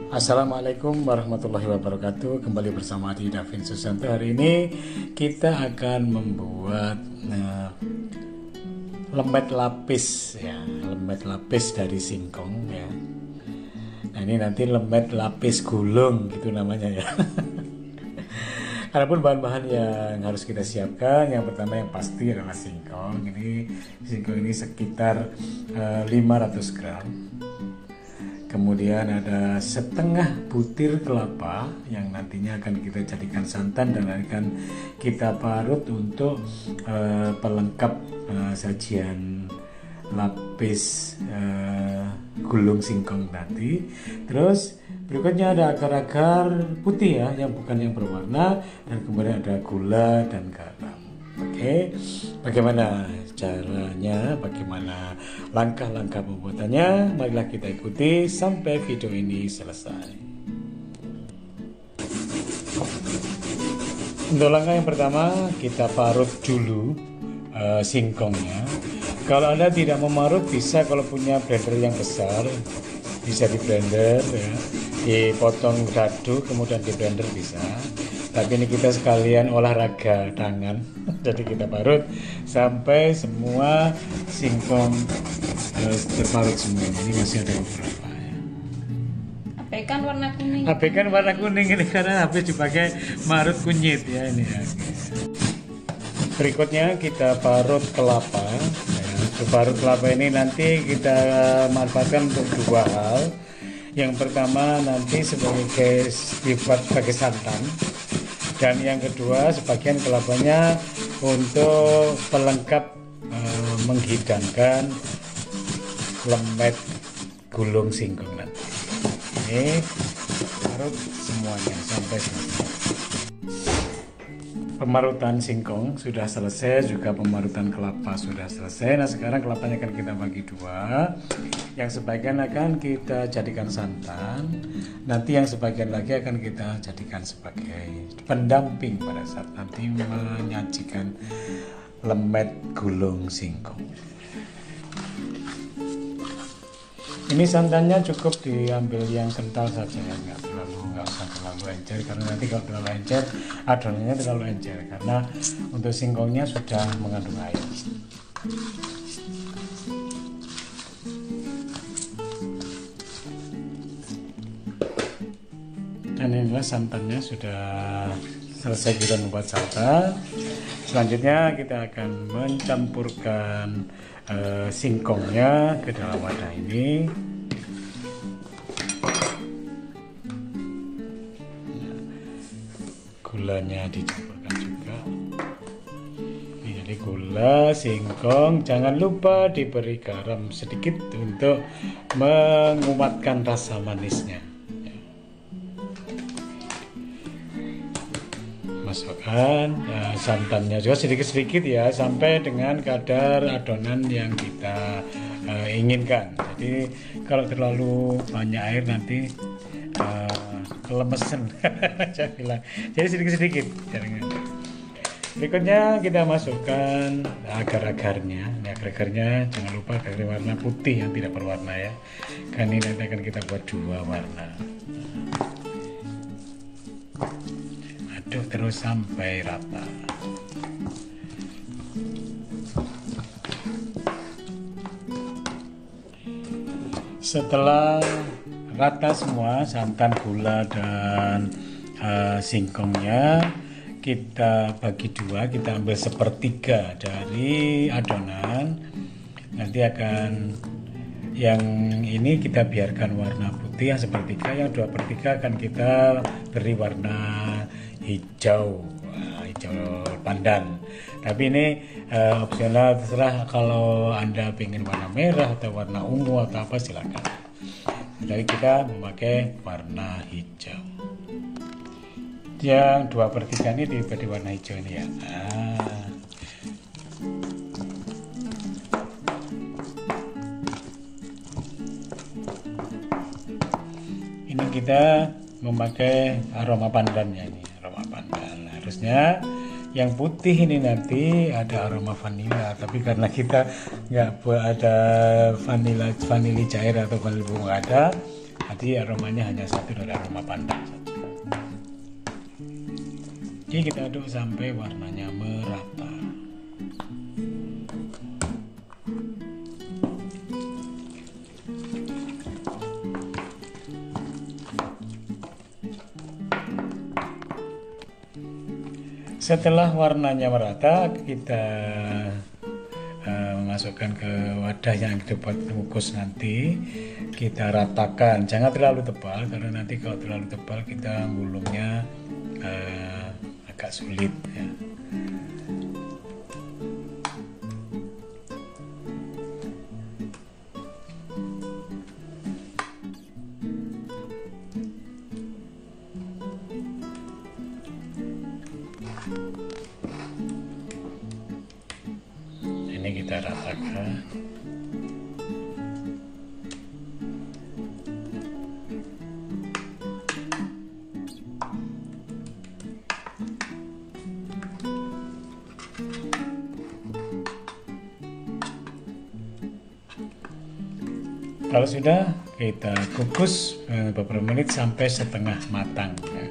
Assalamualaikum warahmatullahi wabarakatuh. Kembali bersama di Davin Susanto. Hari ini kita akan membuat lembet lapis ya, lembet lapis dari singkong ya. Nah ini nanti lembet lapis gulung gitu namanya ya. Adapun bahan-bahan yang harus kita siapkan, yang pertama yang pasti adalah singkong. Singkong ini sekitar 500 gram. Kemudian ada setengah butir kelapa yang nantinya akan kita jadikan santan dan akan kita parut untuk pelengkap sajian lapis gulung singkong tadi. Terus berikutnya ada agar-agar putih ya, yang bukan yang berwarna, dan kemudian ada gula dan garam. Oke, bagaimana caranya, bagaimana langkah-langkah pembuatannya? Marilah kita ikuti sampai video ini selesai. Untuk langkah yang pertama, kita parut dulu singkongnya. Kalau Anda tidak memarut, bisa kalau punya blender yang besar, bisa di blender ya, dipotong dadu kemudian di blender bisa. Tapi ini kita sekalian olahraga tangan, jadi kita parut sampai semua singkong terparut semua. Ini masih ada beberapa ya. Abaikan warna kuning. Abaikan warna kuning ini karena habis dipakai marut kunyit ya ini ya. Berikutnya kita parut kelapa. Ya. Parut kelapa ini nanti kita manfaatkan untuk dua hal. Yang pertama nanti dibuat sebagai santan. Dan yang kedua, sebagian kelapanya untuk pelengkap menghidangkan lembet gulung singkong nanti. Ini parut semuanya sampai selesai. Pemarutan singkong sudah selesai, juga pemarutan kelapa sudah selesai. Nah sekarang kelapanya akan kita bagi dua. Yang sebagian akan kita jadikan santan, nanti yang sebagian lagi akan kita jadikan sebagai pendamping pada saat nanti menyajikan lembet gulung singkong. Ini santannya cukup diambil yang kental saja ya, nggak usah terlalu encer, karena nanti kalau terlalu encer adonannya terlalu encer, karena untuk singkongnya sudah mengandung air. Dan inilah santannya sudah selesai kita membuat santan. Selanjutnya kita akan mencampurkan singkongnya ke dalam wadah ini. Gulanya dicampurkan juga. Ini jadi gula, singkong, jangan lupa diberi garam sedikit untuk menguatkan rasa manisnya. Masukkan santannya juga sedikit-sedikit ya, sampai dengan kadar adonan yang kita inginkan. Jadi kalau terlalu banyak air nanti kelemesan saya bilang. Jadi sedikit-sedikit. Berikutnya kita masukkan agar-agarnya. Ini agar-agarnya jangan lupa agar warna putih yang tidak berwarna ya. Kan ini nanti akan kita buat dua warna. Aduk terus sampai rata. Setelah rata semua santan, gula dan singkongnya, kita bagi dua, kita ambil sepertiga dari adonan. Nanti akan yang ini kita biarkan warna putih, yang sepertiga, yang 2/3 akan kita beri warna hijau pandan. Tapi ini opsional, terserah kalau Anda ingin warna merah atau warna ungu atau apa silakan. Jadi kita memakai warna hijau. Yang 2/3 ini diberi warna hijau ini ya. Ini kita memakai aroma pandannya ini, aroma pandan. Harusnya yang putih ini nanti ada aroma vanila, tapi karena kita nggak ada vanili cair atau vanili bunga ada, Nanti aromanya hanya satu dari aroma pandan saja. Oke, kita aduk sampai warnanya merata. Setelah warnanya merata, kita masukkan ke wadah yang dibuat mengukus nanti. Kita ratakan, jangan terlalu tebal karena nanti kalau terlalu tebal kita gulungnya agak sulit ya. Ini kita ratakan. Kalau sudah, kita kukus beberapa menit sampai setengah matang ya.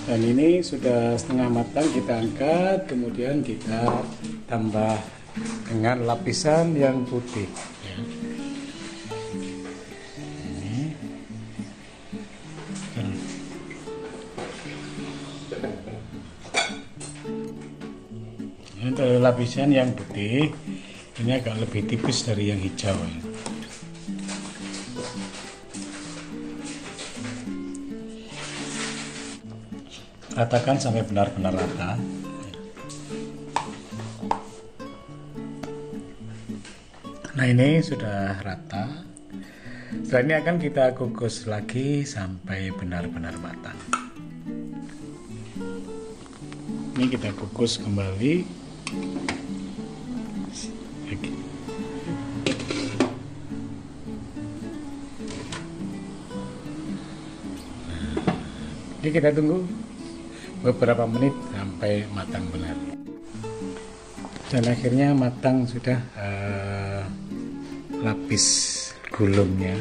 Dan ini sudah setengah matang, kita angkat, kemudian kita tambah dengan lapisan yang putih ya. Ini untuk lapisan yang putih, ini agak lebih tipis dari yang hijau ya. Ratakan sampai benar-benar rata. Nah, ini sudah rata. Setelah ini akan kita kukus lagi sampai benar-benar matang. Ini kita kukus kembali. Jadi kita tunggu beberapa menit sampai matang benar. Dan akhirnya matang sudah lapis gulungnya.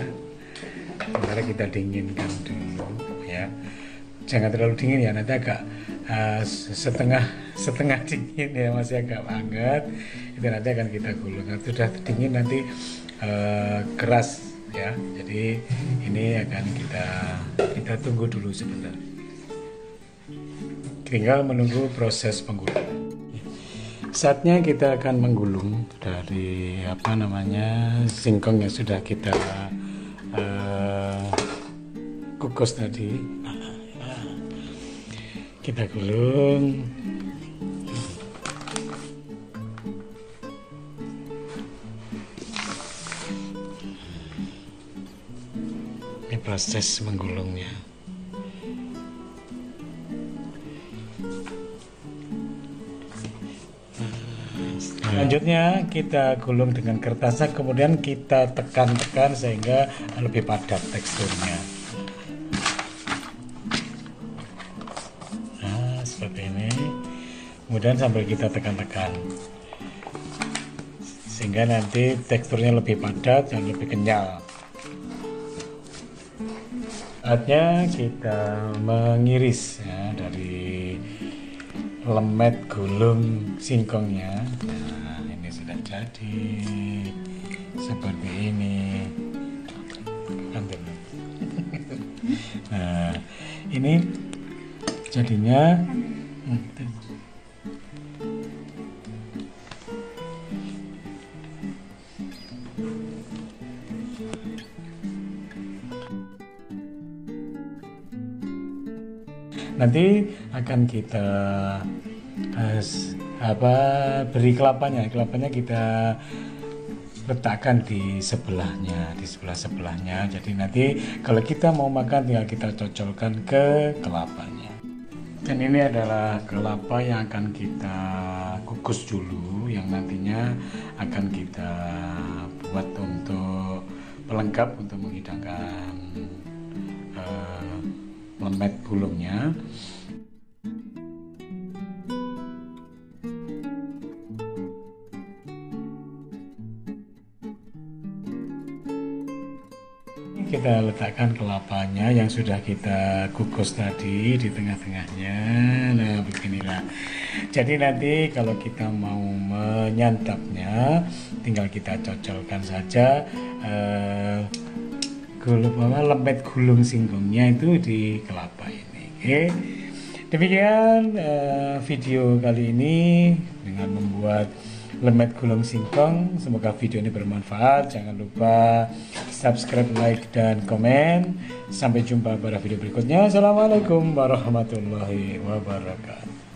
Sementara kita dinginkan dulu ya. Jangan terlalu dingin ya, nanti agak setengah dingin ya, masih agak hangat. Itu nanti akan kita gulung. Kalau sudah dingin nanti keras ya. Jadi ini akan kita tunggu dulu sebentar. Tinggal menunggu proses penggulungan. Saatnya kita akan menggulung dari singkong yang sudah kita kukus tadi. Kita gulung. Ini proses menggulungnya. Selanjutnya kita gulung dengan kertasan, kemudian kita tekan-tekan sehingga lebih padat teksturnya. Nah, seperti ini. Kemudian sambil kita tekan-tekan sehingga nanti teksturnya lebih padat dan lebih kenyal. Saatnya kita mengiris ya, dari lemet gulung singkongnya. Nah, ini sudah jadi seperti ini. Nah, ini jadinya nanti akan kita beri kelapanya kita letakkan di sebelahnya. Jadi nanti kalau kita mau makan tinggal kita cocolkan ke kelapanya. Dan ini adalah kelapa yang akan kita kukus dulu, yang nantinya akan kita buat untuk pelengkap untuk menghidangkan lemet gulungnya. kita letakkan kelapanya yang sudah kita kukus tadi di tengah-tengahnya. Nah, beginilah. Jadi nanti kalau kita mau menyantapnya, tinggal kita cocolkan saja lempet gulung singkongnya itu di kelapa ini. Oke. Demikian video kali ini dengan membuat lemet gulung singkong. Semoga video ini bermanfaat. Jangan lupa subscribe, like, dan komen. Sampai jumpa pada video berikutnya. Assalamualaikum warahmatullahi wabarakatuh.